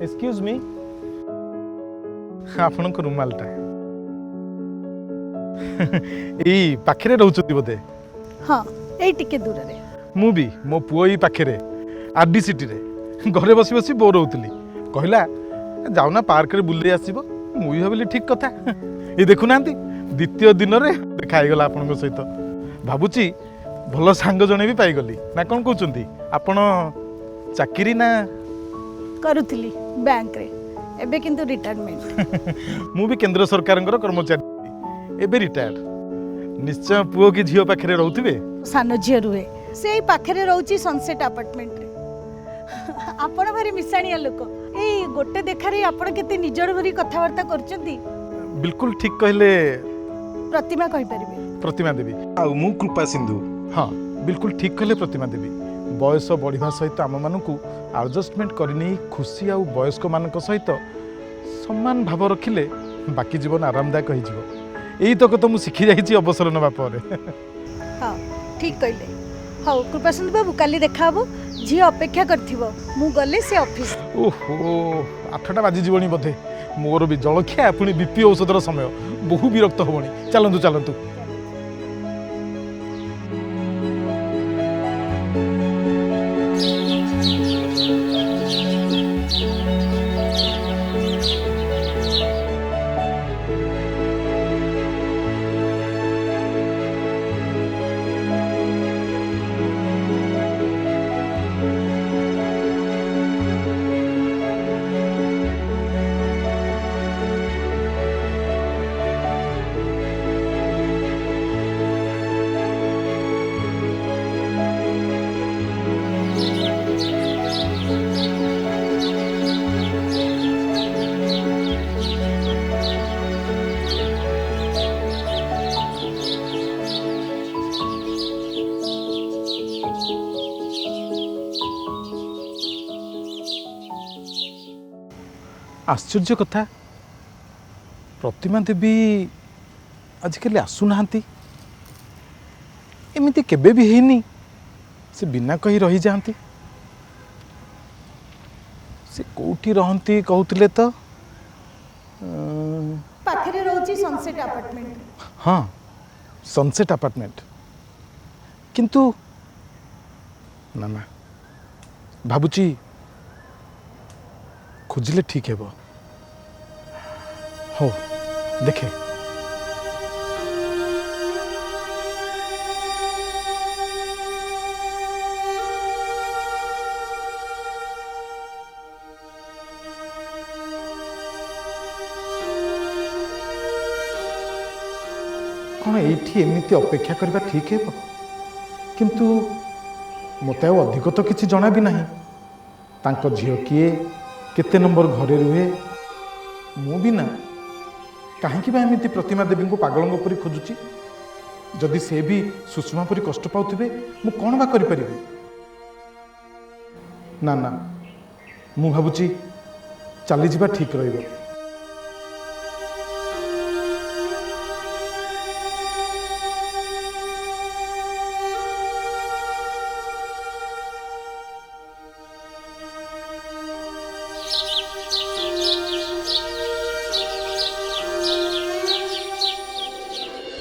Excuse me आपण को रुमालटा एई पाखरे रहउछती बोधे हाँ एई टिके दूर रे मु भी मो पुओ ई पाखरे आरडीसीटी रे घरे बसी बसी बोर होतली कहला जाउना पार्क रे बुले आसीबो मुई भाबिली ठीक कथा ए देखु नांती द्वितीय दिन रे देखाई गला आपन सहित भाबुची भलो सांग जणे भी पाई गली ना कोन कहउचंती आपण चाकरी ना करूथिली बैंक रे एबे किंतु रिटायरमेंट मु भी केंद्र सरकार कर्मचारी एबे रिटायर्ड निश्चय पुओ की झियो पाखरे रहउथिबे सानो झियो रुहे सेई पाखरे रहउची सनसेट अपार्टमेंट रे आपण भारी मिसाणिया लोक एई गोटे देखारे आपण केते निजड़ भरी कथावार्ता करचंती बिल्कुल ठीक कहले प्रतिमा कहि परिबे प्रतिमा देवी आ मु कृपा सिंधु हाँ बिल्कुल ठीक कहले प्रतिमा देवी बयस बढ़िया सहित आम मानक आडजस्टमेंट करनी खुशी आ वयस्क मान सहित सम्मान भाव रखिले बाकी जीवन आरामदायक यही तक तो मुझे शिखी जाइए अवसर नवा पर हाँ ठीक कहले हाँ कृपा सिंधु बाबू काली देखा हबो झी अपेक्षा करथिबो मु गले से ऑफिस ओहो 8टा बाजी जीवनी बोधे मोर भी जलखिया पुणी बीपी औषधर समय बहु विरक्त होबनी चलंतु चलंतु आश्चर्य कथा प्रतिमा देवी आजिकल आसुना एमती केबे भी हैनी से बिना कही रही जाती से कोठी रहंती कहउतले तो पाखरे रहउची सनसेट अपार्टमेंट हाँ सनसेट अपार्टमेंट किंतु ना ना भाबुची खोजिले ठीक है हो देखे कौन ये एमती अपेक्षा करवा ठीक है किंतु मत अधिक तो किसी जना भी नहीं तांको झियो किए केते नंबर घरे रुहे मु भी ना कहीं एमती प्रतिमा देवी को पागलों परी खोजुची जदि से भी सुषमा परी कष्ट पाउथिबे मु कौन बा करि परिबे ना ना मु भाबुची चली जिबा ठीक रहिबो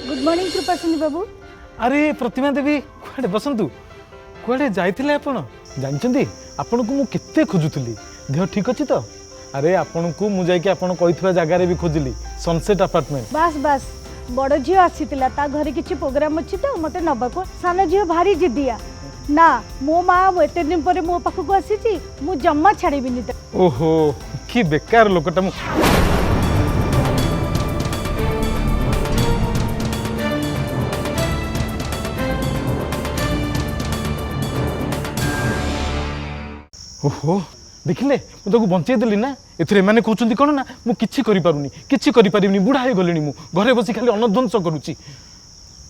गुड मॉर्निंग कृपा सिंधु बाबू अरे प्रतिमा देवी कुआडे बसंतु कुआडे जाइथिले आपण जानचंदी आपण को मु केते खोजुथली देह ठीक अछि तो अरे आपण को मु जाई के आपण कहिथबा जगह रे भी खोजली सनसेट अपार्टमेंट बस बस बड़ झील आसीतिला ता घरे किछि प्रोग्राम अछि तो मते नबाको सान झील भारी जिदिया ना मो माँ एते दिन पर मो पाखक आसी मु जम्मा छाड़बी। ओहो कि बेकार लोकटा मु ओहो देखिले मुझे बंचे देली ना एथरे माने कहउचंदी कोन ना मु किछि करि पारुनी किछि करि पारिबनी बुढ़ा हे गलेनी मु घरे बसी खाली अनध्वंस करूची।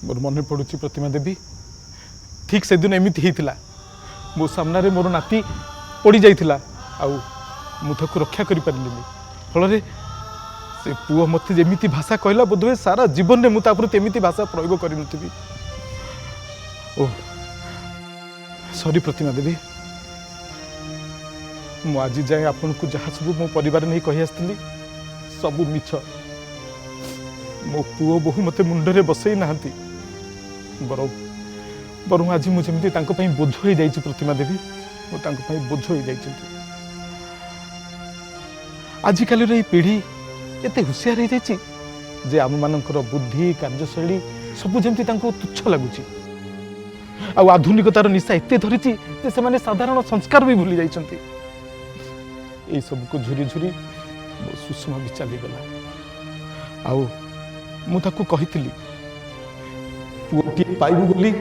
मोर मन पड़ुची प्रतिमा देवी ठीक से दिन एमिति हेतिला मो सामने मोर नाती पड़ी जाइथिला आउ मु ताको रक्षा करि पारिलिनी फल रे से पुओ मते जेमिति भाषा कहला बोधवे सारा जीवन में मु ता प्रति एमिति भाषा प्रयोग करि नथिबी। ओ सॉरी प्रतिमा देवी मु आज जाए आपन को जहाँ सब मो परिवार नहीं कही आसती सबू मिछ मो पुओ बहु मते मुंडरे बसई नाहंती बरं आज मुझे बोझ हो जाइए प्रतिमा देवी वो बोझ हो जाइए। आजिकल पीढ़ी एते हुशियार हो जाइए जे आम मानकर बुद्धि कार्यशैली सब जमी तुच्छ लगुच आधुनिकतार निशा एते धरी से साधारण संस्कार भी भूली जाइए। यही सब को झुरी झुरी सुषमा भी चलीगला आउ मुझे कही पुओटी पाइबू बोली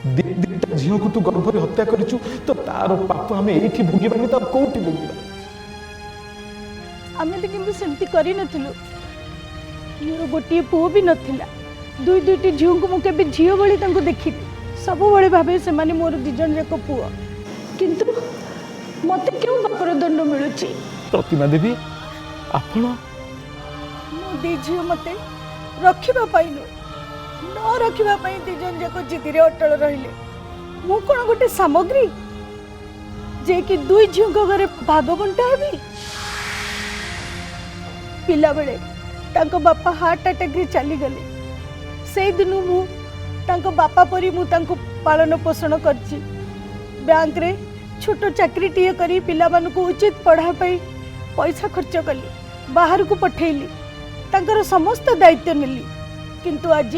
दिटा झील को तू गर्भ में हत्या करिचु तो तार पाप आम ये भोगवानी तो कौटी भोगवा आम तो किंतु सेमती करी नथिलु मोर गोटे पुओ भी नथिला दुई दुईटी झील को मुझे झील भली तांको देखी सब बड़े भावे से माने मोर दिजन जाक पुओ किंतु मते क्यों बापर दंड मिलुची। प्रतिमा देवी आपण मो दी झील मते रखिबा पाइनु न रखिबा पाई दिजन जाक जिदिरे अटल रहिले मु कोन गोटे सामग्री जे कि दुई झील को घरे भाग बंटा हेबी। पिला बेले तांको बापा हार्ट अटैक रे चली गले से दिनु मु तांको बापा परी मु तांको पालन पोषण करची बैंक रे छोट चाकरी टीए करी पिला मानू को उचित पढ़ा पाई पैसा खर्च कली बाहर को पठेली तांकर समस्त दायित्व नेली किंतु आज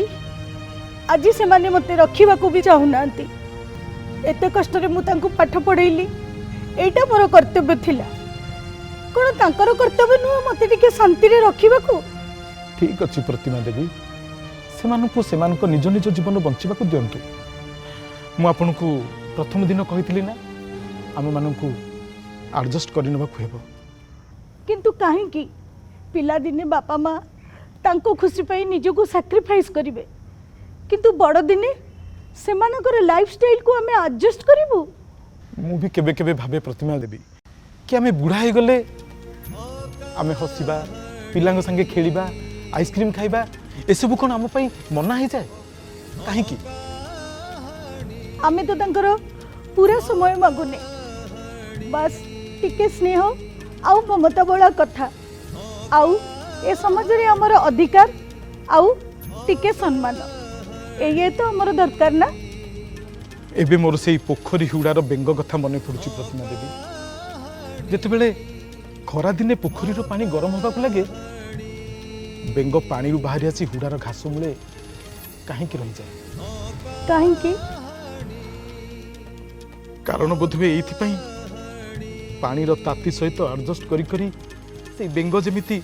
से माने मते रखिबा को भी चाहू नांती एते कष्ट रे मु तांको पाठ पढ़ेली एटा मोर कर्तव्य थिला कोन तांकर कर्तव्य नु मते टिके शांति रे रखिबा को। ठीक अछि प्रतिमा देवी सेमानको निज निज जीवन बंचिबा को दियंतु मु आपन को प्रथम दिन कहितली ना आम मानू एडजस्ट करने किंतु कहीं की पिला दिने बापा माँ तांको खुशी पाई निज को सैक्रिफाइस करिवे किंतु बड़ दिने सेमानकर लाइफस्टाइल को हमें एडजस्ट करिवु। मु भी केबे केबे भाबे प्रतिमा देवी कि आमे बुढ़ा हो गले आमे हसिबा पिलांग संगे खेलिबा आइसक्रीम खाइबा एसबु कोन आम पई मना हो जाए कहीं की आमे तो तांकर पूरा समय मागुने बस टिके स्नेह आउ ममता बड़ा कथा आउ ए समाज रे हमर अधिकार आउ टिके सम्मान ये तो हमर दरकार ना। एबे मोर से पोखरी हुड़ार बेंग कथा मन पड़ुची प्रतिमा देवी जेते बेले खरा दिने पोखरी रो पानी गरम होबा को लगे बेंग पानी रू बाहरी आसी हुड़ार घास मूले कहीं की रही जाए कहीं की कारण बोधवे ये पानी रो ताती सहित एडजस्ट करी करी से बेंग जमिति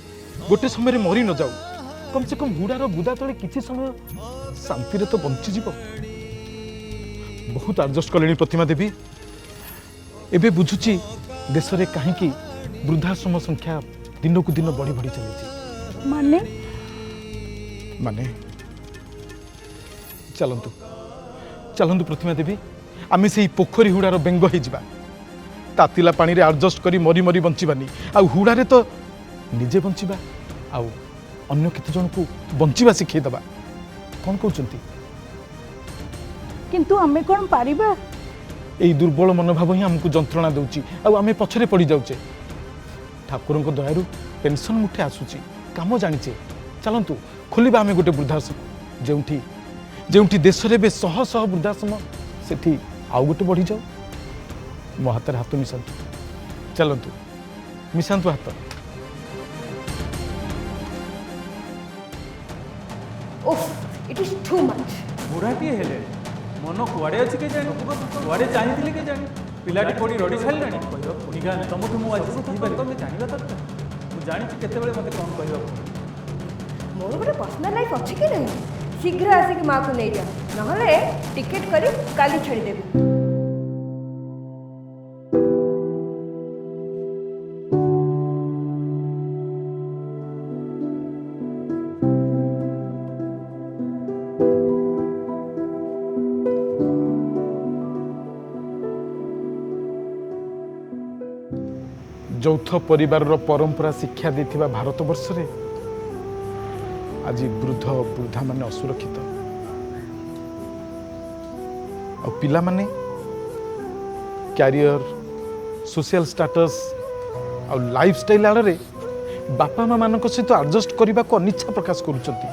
गोटे समय मरी न जाऊ कम से कम हुड़ार बुदा तले किसी समय शांति रे तो बंची जीव बहुत एडजस्ट कले प्रतिमा देवी एबे बुझुची देश रे कहीं की वृद्धाश्रम संख्या दिन को दिन बढ़ी बढ़ी चली माने माने चलंतु चलंतु प्रतिमा देवी आमे से पोखरी हुड़ार बेंग हो जावा तातिला पानी रे एडजस्ट करी मरी मरी बंचीबानी आ हुड़ारे तो निजे बंचीबा आ अन्य केते जन को बंचीबा सिखै दबा कौन कहउचंती किंतु हमें कौन पारिबा एई दुर्बल मनोभाव ही हमको जंत्रणा दउची आ आमे पछरे पड़ी जाउचे ठाकुरन को दयारु पेंशन मुठे आसुची काम जानिचे चलंतु खोलिबा आमे गोटे वृद्धाश्रम जेउठी देश रे बे शह शह वृद्धाश्रम सेठी आउ गोटे बढ़ी जाऊ मो हाथ हाथ मिशातु चलतु मिशातु हाथ ओफ इट इज टू मच। बुढ़ाटीए हेले मन कुआड़े अच्छी के जानी कुआड़े चाहिए के जानी पिलाटी पड़ी रड़ी सारे निगा तुमको मुझे तुम जानवा दरकार मुझे जानी केत मत कौन कह मोर गोटे पर्सनाल लाइफ अच्छी कि नहीं शीघ्र आसिक माँ को नहीं जा नहले टिकेट करी काली छाड़देवी। ଯୌଥ ପରିବାରର ପରମ୍ପରା ଶିକ୍ଷା ଦେଇଥିବା ଭାରତବର୍ଷ ରେ ଆଜି ବୃଦ୍ଧ ବୃଦ୍ଧା ମାନେ ଅସୁରକ୍ଷିତ ଆଉ ପିଲାମାନେ କ୍ୟାରିୟର ସୋସିଆଲ ଷ୍ଟାଟସ ଆଉ ଲାଇଫଷ୍ଟାଇଲ ଆଡ଼ରେ ବାପା ମା ମାନଙ୍କ ସହିତ ଆଡଜଷ୍ଟ କରିବାକୁ ଅନିଚ୍ଛା ପ୍ରକାଶ କରୁଛନ୍ତି।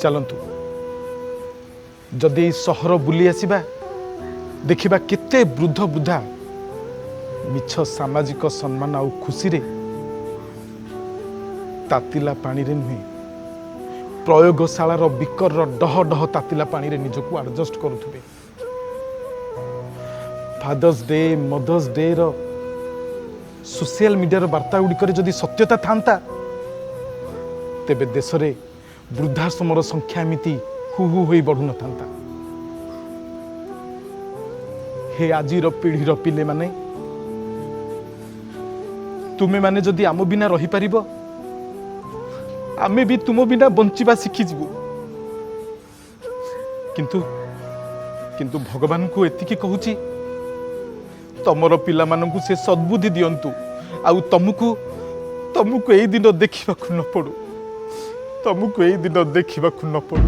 ଚାଲନ୍ତୁ ଯଦି ଏହି ସହର ବୁଲି ଆସିବା ଦେଖିବା କେତେ ବୃଦ୍ଧ ବୃଦ୍ଧା ମିଛ ସାମାଜିକ ସମ୍ମାନ ଆଉ ଖୁସିରେ ତାତିଲା ପାଣିରେ ନୁହେଁ ପ୍ରୟୋଗଶାଳାର ବିକରର ଡହ ଡହ ତାତିଲା ପାଣିରେ ନିଜକୁ ଆଡଜଷ୍ଟ କରୁଥିବେ। ଫାଦର୍ସ ଡେ ମଦର୍ସ ଡେ ର ସୋସିଆଲ ମିଡ଼ିଆର ବାର୍ତ୍ତା ଗୁଡ଼ିକରେ ଯଦି ସତ୍ୟତା ଥାନ୍ତା ତେବେ ଦେଶରେ ବୃଦ୍ଧାଶ୍ରମର ସଂଖ୍ୟା ଏମିତି ହୁ ହୁ ହୋଇ ବଢ଼ୁନଥାନ୍ତା। ହେ ଆଜିର ପିଢ଼ିର ପିଲେମାନେ ତୁମେ ମାନେ ଯଦି ଆମ ବିନା ରହିପାରିବ ଆମେ ବି ତୁମ ବିନା ବଞ୍ଚିବା ଶିଖିଯିବୁ। କିନ୍ତୁ କିନ୍ତୁ ଭଗବାନଙ୍କୁ ଏତିକି କହୁଛି ତମର ପିଲାମାନଙ୍କୁ ସେ ସଦ୍ବୁଦ୍ଧି ଦିଅନ୍ତୁ ଆଉ ତମକୁ ଏଇ ଦିନ ଦେଖିବାକୁ ନ ପଡୁ ତମକୁ ଏଇ ଦିନ ଦେଖିବାକୁ ନ ପଡୁ।